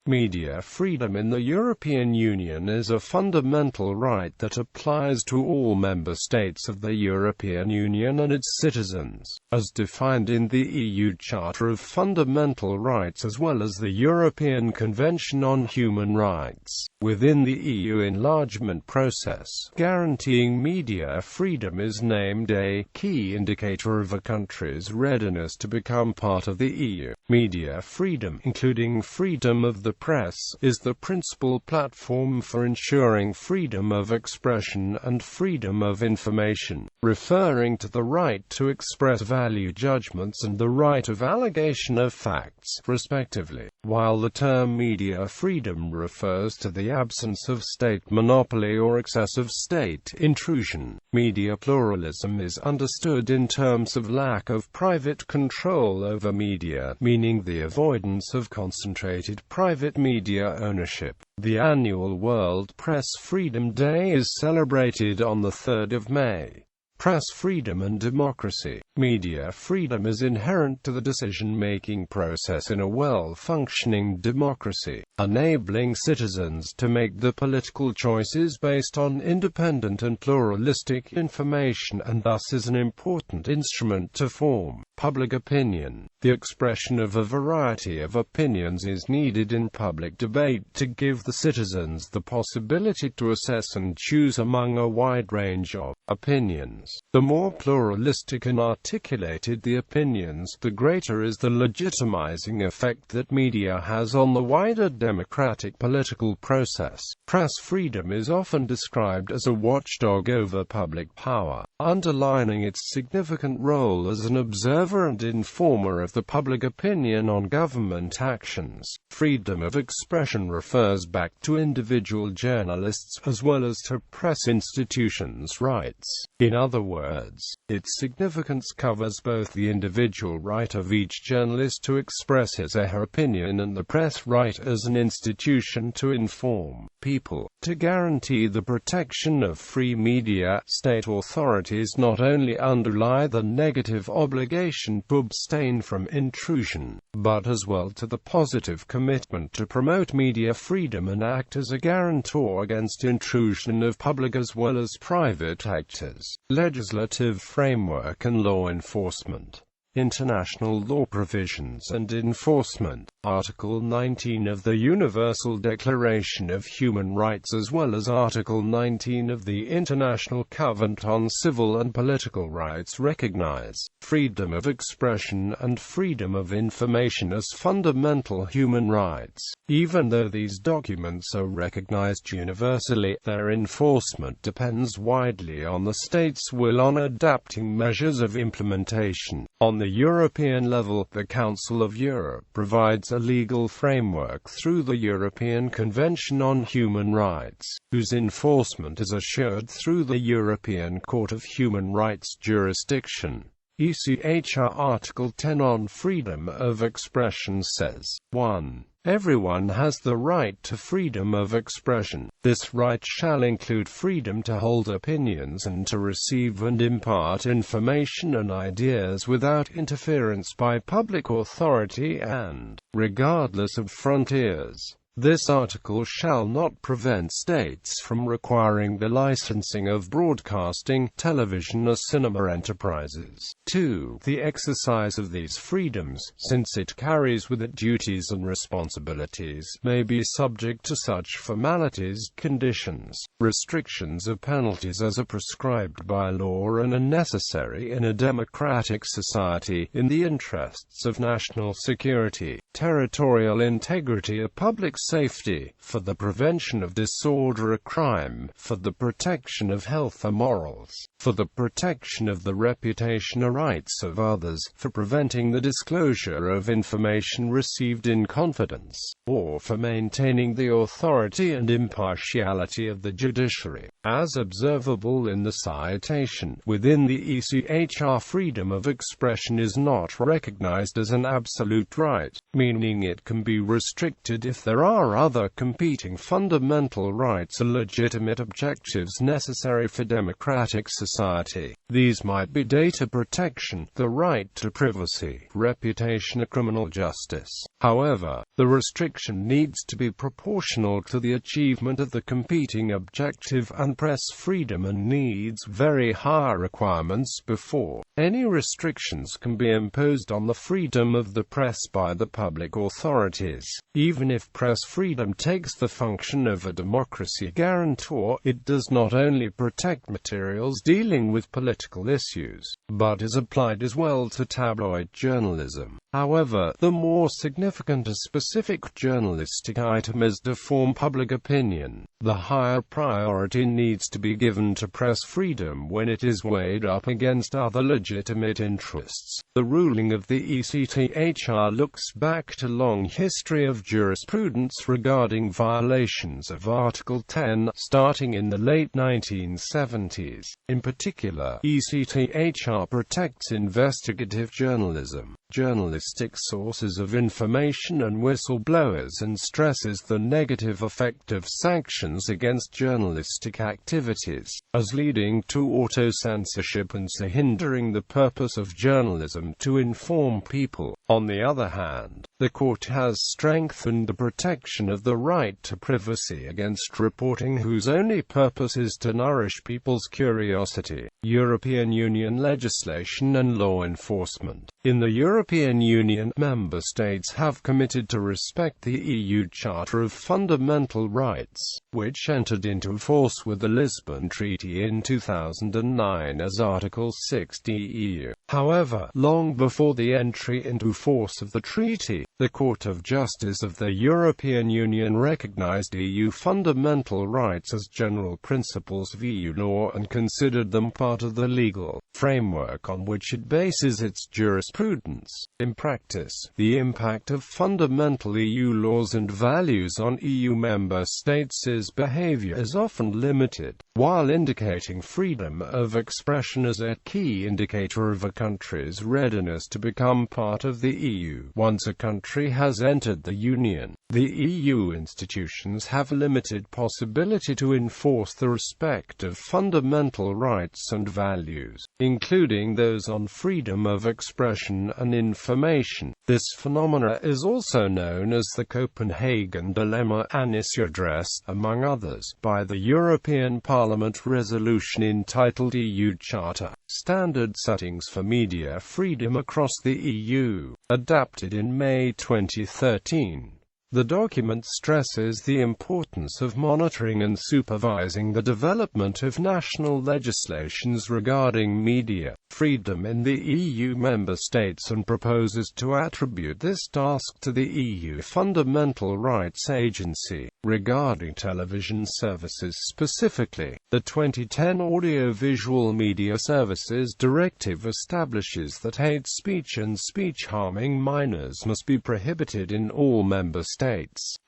Media freedom in the European Union is a fundamental right that applies to all member states of the European Union and its citizens, as defined in the EU Charter of Fundamental Rights as well as the European Convention on Human Rights. Within the EU enlargement process, guaranteeing media freedom is named a key indicator of a country's readiness to become part of the EU. Media freedom, including freedom of the press, is the principal platform for ensuring freedom of expression and freedom of information, referring to the right to express value judgments and the right of allegation of facts, respectively. While the term media freedom refers to the absence of state monopoly or excessive state intrusion, media pluralism is understood in terms of lack of private control over media, meaning the avoidance of concentrated private media ownership. The annual World Press Freedom Day is celebrated on the 3rd of May. Press freedom and democracy. Media freedom is inherent to the decision-making process in a well-functioning democracy, enabling citizens to make the political choices based on independent and pluralistic information and thus is an important instrument to form public opinion. The expression of a variety of opinions is needed in public debate to give the citizens the possibility to assess and choose among a wide range of opinions. The more pluralistic and articulated the opinions, the greater is the legitimizing effect that media has on the wider democratic political process. Press freedom is often described as a watchdog over public power, underlining its significant role as an observer and informer of the public opinion on government actions. Freedom of expression refers back to individual journalists as well as to press institutions' rights. In other words, its significance covers both the individual right of each journalist to express his or her opinion and the press right as an institution to inform people. To guarantee the protection of free media, state authorities not only underlie the negative obligation to abstain from intrusion, but as well to the positive commitment to promote media freedom and act as a guarantor against intrusion of public as well as private actors. Legislative framework and law enforcement. International law provisions and enforcement. Article 19 of the Universal Declaration of Human Rights as well as Article 19 of the International Covenant on Civil and Political Rights recognize freedom of expression and freedom of information as fundamental human rights. Even though these documents are recognized universally, their enforcement depends widely on the state's will on adapting measures of implementation. On the European level, the Council of Europe provides a legal framework through the European Convention on Human Rights, whose enforcement is assured through the European Court of Human Rights jurisdiction. ECHR Article 10 on freedom of expression says, 1. Everyone has the right to freedom of expression. This right shall include freedom to hold opinions and to receive and impart information and ideas without interference by public authority and, regardless of frontiers. This article shall not prevent states from requiring the licensing of broadcasting, television or cinema enterprises. 2. The exercise of these freedoms, since it carries with it duties and responsibilities, may be subject to such formalities, conditions, restrictions or penalties as are prescribed by law and are necessary in a democratic society, in the interests of national security, territorial integrity or public safety, for the prevention of disorder or crime, for the protection of health or morals, for the protection of the reputation or rights of others, for preventing the disclosure of information received in confidence, or for maintaining the authority and impartiality of the judiciary. As observable in the citation, within the ECHR freedom of expression is not recognized as an absolute right. meaning it can be restricted if there are other competing fundamental rights or legitimate objectives necessary for democratic society. These might be data protection, the right to privacy, reputation, or criminal justice. However, the restriction needs to be proportional to the achievement of the competing objective and press freedom, and needs very high requirements before any restrictions can be imposed on the freedom of the press by the public authorities. Even if press freedom takes the function of a democracy guarantor, it does not only protect materials dealing with political issues, but is applied as well to tabloid journalism. However, the more significant a specific journalistic item is to form public opinion, the higher priority needs to be given to press freedom when it is weighed up against other legitimate interests. The ruling of the ECTHR looks back to long history of jurisprudence regarding violations of Article 10, starting in the late 1970s. In particular, ECTHR protects investigative journalism, journalistic sources of information and whistleblowers, and stresses the negative effect of sanctions against journalistic activities, as leading to auto-censorship and so hindering the purpose of journalism to inform people. On the other hand, the court has strengthened the protection of the right to privacy against reporting whose only purpose is to nourish people's curiosity. European Union legislation and law enforcement. In the European Union, member states have committed to respect the EU Charter of Fundamental Rights, which entered into force with the Lisbon Treaty in 2009 as Article 60 EU. However, long before the entry into force of the treaty, the Court of Justice of the European Union recognized EU fundamental rights as general principles of EU law and considered them part of the legal framework on which it bases its jurisprudence. In practice, the impact of fundamental EU laws and values on EU member states' behavior is often limited, while indicating freedom of expression as a key indicator of a country's readiness to become part of the EU. Once a country has entered the Union, the EU institutions have limited possibility to enforce the respect of fundamental rights and values, including those on freedom of expression and information. This phenomena is also known as the Copenhagen dilemma, an issue addressed, among others, by the European Parliament resolution entitled EU Charter, Standard Settings for Media Freedom Across the EU, adapted in May 2013. The document stresses the importance of monitoring and supervising the development of national legislations regarding media freedom in the EU member states and proposes to attribute this task to the EU Fundamental Rights Agency. Regarding television services specifically, the 2010 Audiovisual Media Services Directive establishes that hate speech and speech harming minors must be prohibited in all member states.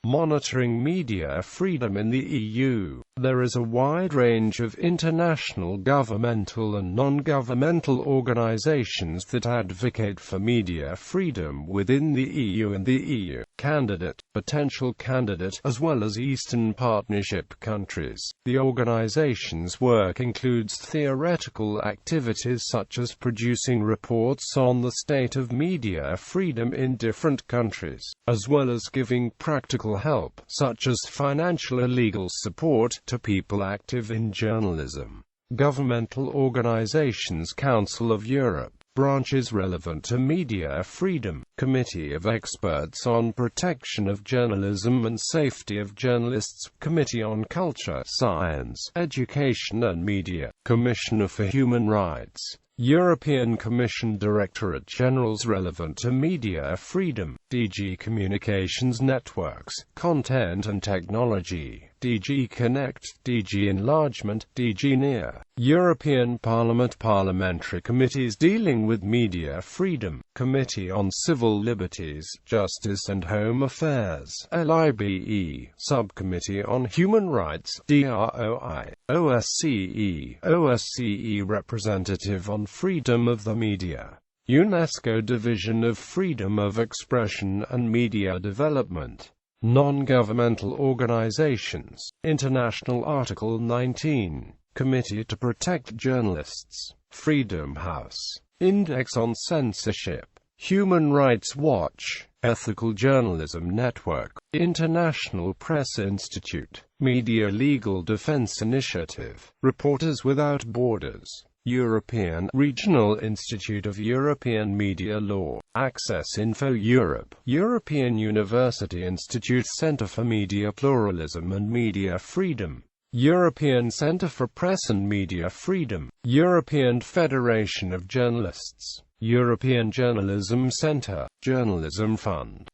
Monitoring media freedom in the EU. There is a wide range of international governmental and non-governmental organizations that advocate for media freedom within the EU and the EU candidate, potential candidate, as well as Eastern Partnership countries. The organization's work includes theoretical activities such as producing reports on the state of media freedom in different countries, as well as giving practical help, such as financial or legal support, to people active in journalism. Governmental organizations: Council of Europe. Branches relevant to media freedom, Committee of Experts on Protection of Journalism and Safety of Journalists, Committee on Culture, Science, Education and Media, Commissioner for Human Rights, European Commission Directorate Generals relevant to media freedom, DG Communications Networks, Content and Technology, DG Connect, DG Enlargement, DG NEAR, European Parliament Parliamentary Committees dealing with media freedom, Committee on Civil Liberties, Justice and Home Affairs, LIBE, Subcommittee on Human Rights, DROI, OSCE, OSCE Representative on Freedom of the Media. UNESCO Division of Freedom of Expression and Media Development. Non-governmental organizations. International Article 19. Committee to Protect Journalists. Freedom House. Index on Censorship. Human Rights Watch. Ethical Journalism Network. International Press Institute. Media Legal Defense Initiative. Reporters Without Borders. European Regional Institute of European Media Law. Access Info Europe. European University Institute Centre for Media Pluralism and Media Freedom. European Centre for Press and Media Freedom. European Federation of Journalists. European Journalism Centre. Journalism Fund.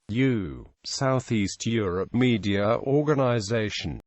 Southeast Europe Media Organization.